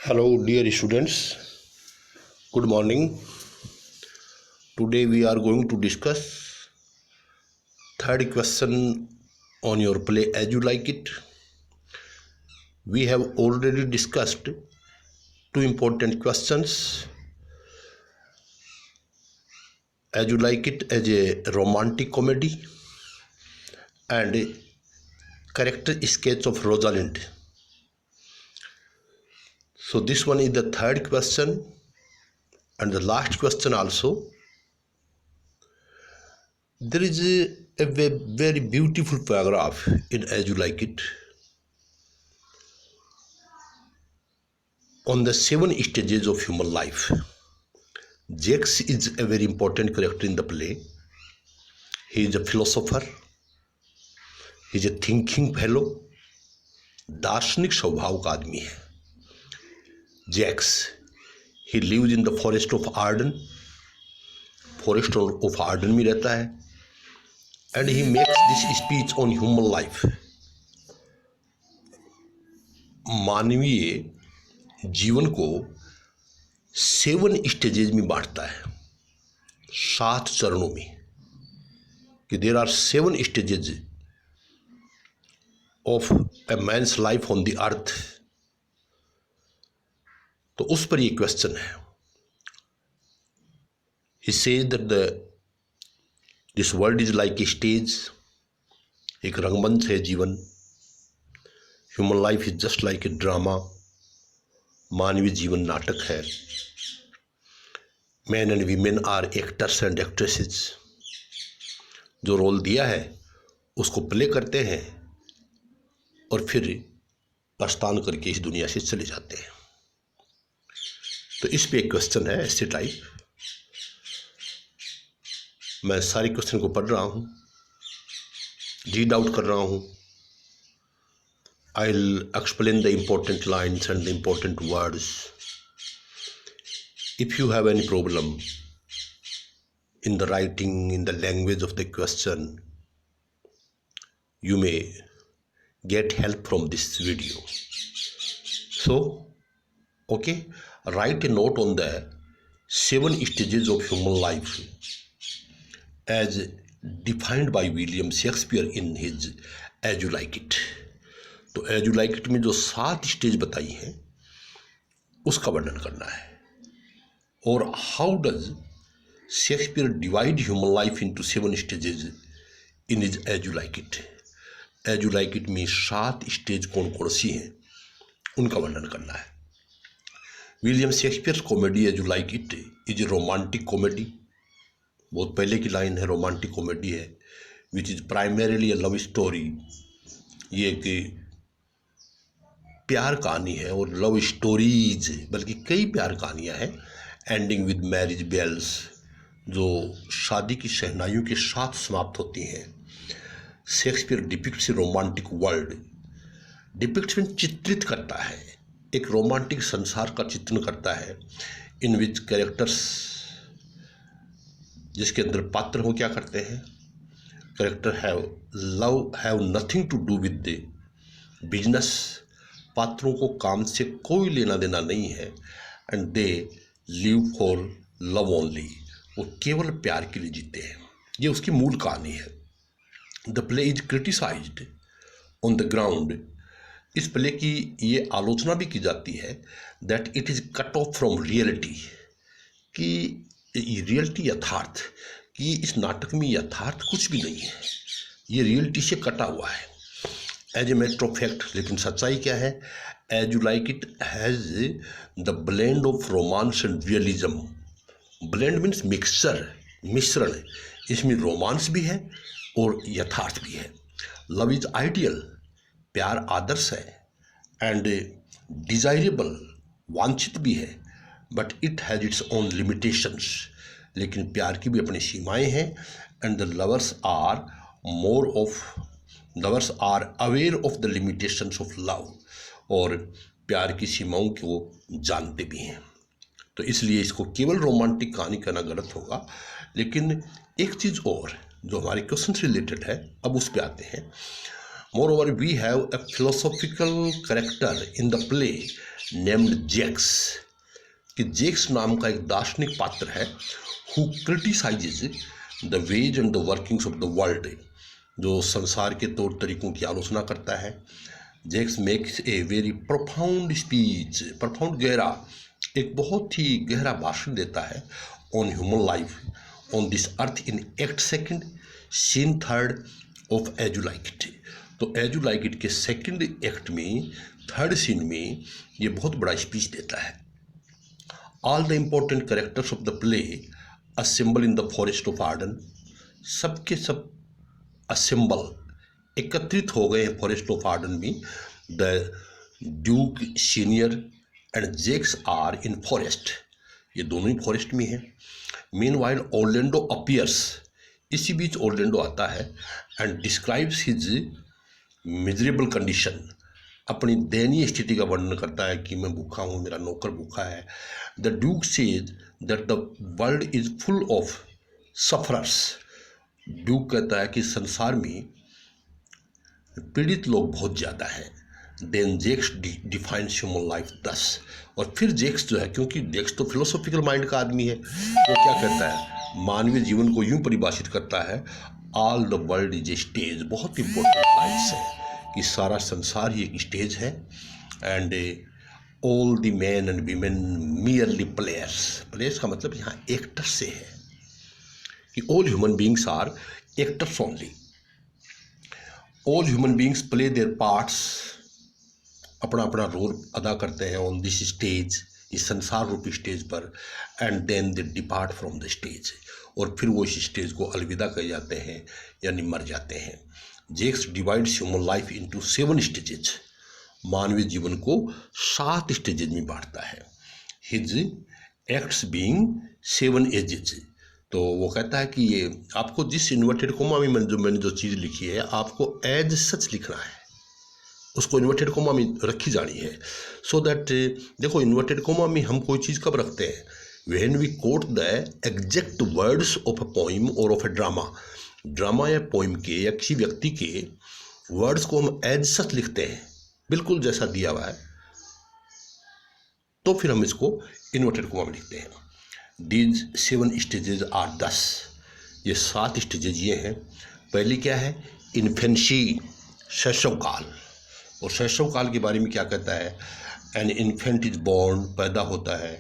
Hello, dear students. Good morning. Today we are going to discuss third question on your play As You Like It. We have already discussed two important questions. As You Like It as a romantic comedy and a character sketch of Rosalind. So this one is the third question and the last question also. There is a very beautiful paragraph in As You Like It on the 7 stages of human life. Jacques is a very important character in the play. He is a philosopher. He is a thinking fellow. दार्शनिक स्वभाव का आदमी है Jaques. He lives in the forest of Arden. Forest of Arden में रहता है. And he makes this speech on human life. मानवीय जीवन को 7 स्टेजेज में बांटता है, 7 चरणों में. कि there are 7 stages of a man's life on the earth. तो उस पर ये क्वेश्चन है. He says that this world is like a stage. एक रंगमंच है जीवन. Human life is just like a drama. मानवीय जीवन नाटक है. Man and women are actors and actresses. जो रोल दिया है उसको प्ले करते हैं और फिर प्रस्थान करके इस दुनिया से चले जाते हैं. तो इस पे एक क्वेश्चन है ऐसे टाइप. मैं सारे क्वेश्चन को पढ़ रहा हूँ, रीड आउट कर रहा हूँ. I will explain the important lines and the important words. If you have any problem in the writing, in the language of the question, you may get help from this video. So, okay, write a note on the 7 stages of human life as defined by William Shakespeare in his As You Like It. तो As You Like It में जो 7 stage बताई हैं उसका वर्णन करना है. और how does Shakespeare divide human life into 7 stages in his As You Like It. As You Like It में 7 स्टेज कौन कौन सी हैं उनका वर्णन करना है. William Shakespeare comedy As You Like It is a romantic comedy. बहुत पहले की लाइन है, रोमांटिक कॉमेडी है which is primarily A love story. ये एक प्यार कहानी है और लव स्टोरीज बल्कि कई प्यार कहानियाँ हैं. एंडिंग विद मैरिज बेल्स, जो शादी की शहनाइयों के साथ समाप्त होती हैं. शेक्सपियर डिपिक्ट्स ए रोमांटिक वर्ल्ड. डिपिक्ट्स में चित्रित करता है, एक रोमांटिक संसार का चित्रण करता है. इन विच कैरेक्टर्स, जिसके अंदर पात्र हो क्या करते हैं. Character have nothing to do with the business. पात्रों को काम से कोई लेना देना नहीं है. And they live for love only. वो केवल प्यार के लिए जीते हैं. ये उसकी मूल कहानी है. The play is criticised on the ground. इस प्ले की ये आलोचना भी की जाती है that it is cut off from reality. कि रियलिटी, यथार्थ, कि इस नाटक में यथार्थ कुछ भी नहीं है, ये रियलिटी से कटा हुआ है. As a matter of fact, लेकिन सच्चाई क्या है. As you like it has the blend of romance and realism. Blend means mixture, मिश्रण. इसमें रोमांस भी है और यथार्थ भी है. Love is ideal. प्यार आदर्श है. एंड डिजायरेबल, वांछित भी है. But it has its own limitations. लेकिन प्यार की भी अपनी सीमाएं हैं. And the lovers are aware of the limitations of love. और प्यार की सीमाओं को जानते भी हैं. तो इसलिए इसको केवल रोमांटिक कहानी कहना गलत होगा. लेकिन एक चीज़ और जो हमारे क्वेश्चन से रिलेटेड है, अब उस पर आते हैं. More over we have a philosophical character in the play named Jaques, कि जेक्स नाम का एक दार्शनिक पात्र है, who criticises the ways and the workings of the world, जो संसार के तौर तरीकों की आलोचना करता है। Jaques makes a very profound speech, profound गहरा, एक बहुत ही गहरा भाषण देता है on human life on this earth in act second scene third of as you like it. तो एज यू लाइक इट के सेकंड एक्ट में, थर्ड सीन में ये बहुत बड़ा स्पीच देता है। All the important characters of the play assemble in the forest of Arden, सबके सब असेंबल, एकत्रित हो गए हैं फॉरेस्ट ऑफ आर्डन में। The duke senior and Jaques are in forest, ये दोनों ही फॉरेस्ट में हैं। मीन वाइल ओरलैंडो अपीयर्स, इसी बीच ओरलैंडो आता है and describes his miserable condition, अपनी दयनीय स्थिति का वर्णन करता है कि मैं भूखा हूँ, मेरा नौकर भूखा है। The Duke says that the world is full of sufferers, Duke कहता है कि संसार में पीड़ित लोग बहुत ज़्यादा हैं। देन जेक्स डिफाइंस ह्यूमन लाइफ दस, और फिर जेक्स जो है, क्योंकि जेक्स तो फिलोसॉफिकल माइंड का आदमी है, वो क्या कहता है, मानवीय जीवन को यूं परिभाषित करता है, all the world is a stage, बहुत इंपॉर्टेंट लाइन्स है कि सारा संसार ही एक स्टेज है, and all the man and women merely players, players का मतलब यहाँ एक्टर्स से है कि all human beings are actors only, all human beings play their parts, अपना अपना रोल अदा करते हैं ऑन दिस स्टेज, इस संसार रूपी स्टेज पर, and then they depart from the stage, और फिर वो इस स्टेज को अलविदा कर जाते हैं यानी मर जाते हैं। Jaques divides human life into 7 stages, मानवीय जीवन को 7 स्टेजेज में बांटता है। हिज एक्ट्स बीइंग 7 एजेज, तो वो कहता है कि ये आपको जिस इन्वर्टेड कोमा में मैंने जो चीज़ लिखी है, आपको एज सच लिखना है, उसको इन्वर्टेड कोमा में रखी जानी है, सो दैट, देखो इन्वर्टेड कोमा में हम कोई चीज़ कब रखते हैं, when we quote the exact words of a poem और ऑफ अ ड्रामा, ड्रामा या पोइम के या किसी व्यक्ति के वर्ड्स को हम एज सच लिखते हैं, बिल्कुल जैसा दिया हुआ है, तो फिर हम इसको इन्वर्टेड कोमा में लिखते हैं। दीज 7 स्टेजेज आर 10, ये 7 स्टेजेज ये हैं। पहली क्या है, इन्फेंसी, शैशव काल, और शैशव काल के बारे में क्या कहता है, एन इन्फेंट इज बॉर्न, पैदा होता है,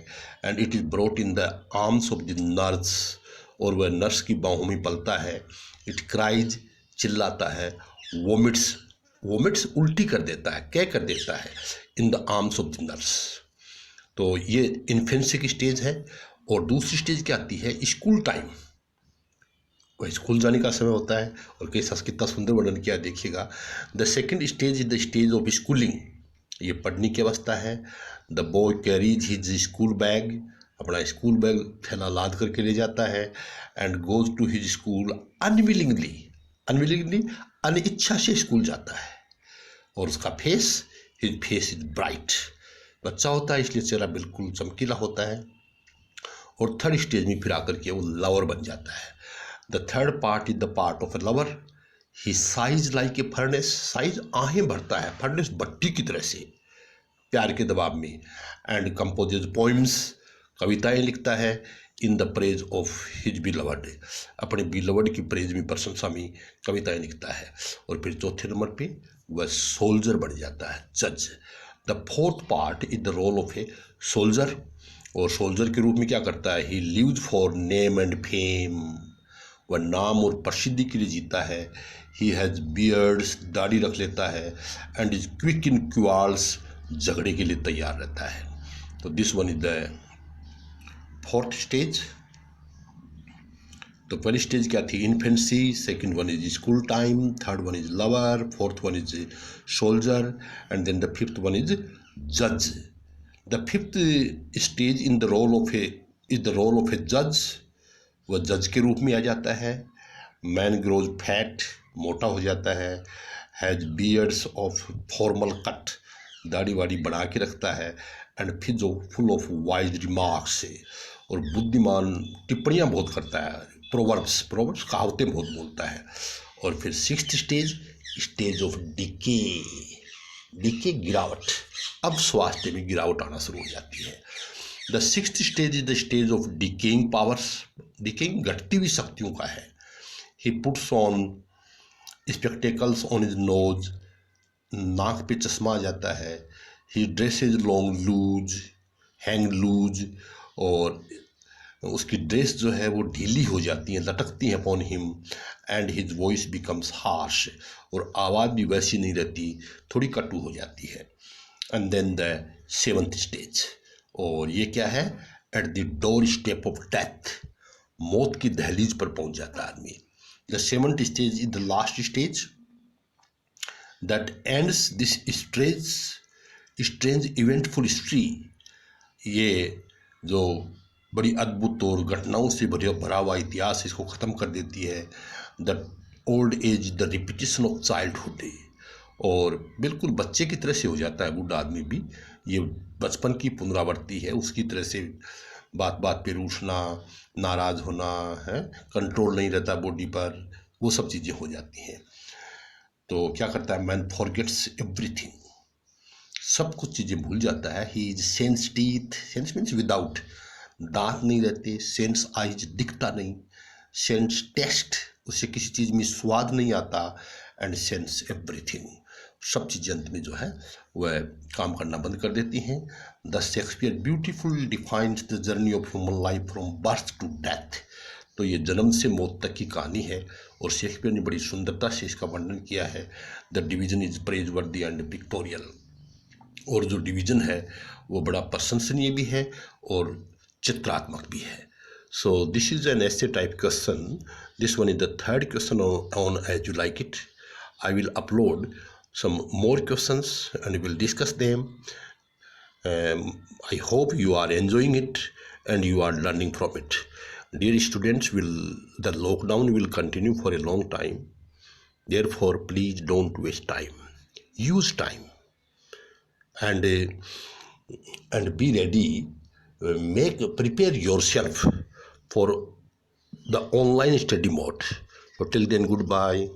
and it is brought in the arms of the nurse, और वह नर्स की बाहों में पलता है। इट क्राइज, चिल्लाता है, वोमिट्स, वोमिट्स उल्टी कर देता है, क्या कर देता है, in the arms of the nurse. तो ये इन्फेंसी की स्टेज है। और दूसरी स्टेज क्या आती है, स्कूल टाइम, वह स्कूल जाने का समय होता है, और कैसा कितना सुंदर वर्णन किया देखिएगा। The second stage is the stage of schooling, ये पढ़ने की अवस्था है। The boy carries his school bag, अपना स्कूल बैग थैला लाद करके ले जाता है, and goes to his school unwillingly, unwillingly अनिच्छा से स्कूल जाता है, और उसका face, his face is bright, बच्चा होता है इसलिए चेहरा बिल्कुल चमकीला होता है। और थर्ड स्टेज में फिर आकर के वो लवर बन जाता है। The third part is the part of A lover, he size like a furnace, size आहें भरता है, फर्नेस भट्टी की तरह से प्यार के दबाव में, एंड कंपोजेज पोइम्स, कविताएं लिखता है, in the praise of his beloved, अपने बिलवड की प्रेज में, प्रशंसा में कविताएं लिखता है। और फिर चौथे नंबर पे वह सोल्जर बन जाता है, जज। The fourth part is the role of a soldier, और सोल्जर के रूप में क्या करता है, he lives for name and fame, वह नाम और प्रसिद्धि के लिए जीता है। ही हैज़ बियर्ड्स, दाढ़ी रख लेता है, एंड इज क्विक इन क्वार्ल्स, झगड़े के लिए तैयार रहता है। तो this one is the fourth stage. तो पहली स्टेज क्या थी, infancy, second one is school time, third one is lover, fourth one is soldier, and then the fifth one is जज। The fifth stage in the role of A is the role of ए जज, वह जज के रूप में आ जाता है। Man grows fat, मोटा हो जाता है। Has beards of formal cut, दाढ़ी वाड़ी बढ़ा के रखता है। एंड फिर जो फुल ऑफ वाइज रिमार्क्स से, और बुद्धिमान टिप्पणियाँ बहुत करता है, प्रोवर्ब्स, प्रोवर्ब्स कहावतें बहुत बोलता है। और फिर sixth stage, stage of decay, decay गिरावट, अब स्वास्थ्य में गिरावट आना शुरू हो जाती है। The sixth stage is the stage of decaying powers. Decaying घटती हुई शक्तियों का है। He puts on spectacles on his nose, नाक पे चश्मा आ जाता है। He dress is long loose, hang loose, और उसकी ड्रेस जो है वो ढीली हो जाती है, लटकती हैं upon him, and his voice becomes harsh, और आवाज़ भी वैसी नहीं रहती, थोड़ी कटु हो जाती है। And then the seventh stage, और ये क्या है, at the doorstep of death, मौत की दहलीज पर पहुंच जाता है आदमी। The seventh stage is the last stage that ends this strange eventful history. ये जो बड़ी अद्भुत और घटनाओं से भरा हुआ इतिहास इसको ख़त्म कर देती है। The old age the repetition of childhood, और बिल्कुल बच्चे की तरह से हो जाता है बूढ़ा आदमी भी। ये बचपन की पुनरावृत्ति है, उसकी तरह से बात बात पे रूठना, नाराज़ होना है, कंट्रोल नहीं रहता बॉडी पर, वो सब चीज़ें हो जाती हैं। तो क्या करता है, मैन फॉरगेट्स एवरीथिंग, सब कुछ चीज़ें भूल जाता है। He is sense teeth, sense means without, दांत नहीं रहते। सेंस आइज, दिखता नहीं। सेंस टेस्ट, उसे किसी चीज़ में स्वाद नहीं आता। एंड सेंस एवरीथिंग, सब चीज़ें अंत में जो है वह काम करना बंद कर देती हैं। The Shakespeare beautiful defines the journey of human life from birth to death. तो ये जन्म से मौत तक की कहानी है, और शेक्सपियर ने बड़ी सुंदरता से इसका वर्णन किया है। द डिवीजन इज प्रेज वर्दी एंड पिक्टोरियल, और जो डिवीज़न है वो बड़ा प्रशंसनीय भी है और चित्रात्मक भी है। So this is an essay type question. This one is the third question on As You Like It. I will upload some more questions and we will discuss them. I hope you are enjoying it and you are learning from it. Dear students, the lockdown will continue for a long time. Therefore, please don't waste time. Use time. And be ready, prepare yourself for the online study mode. So till then, goodbye.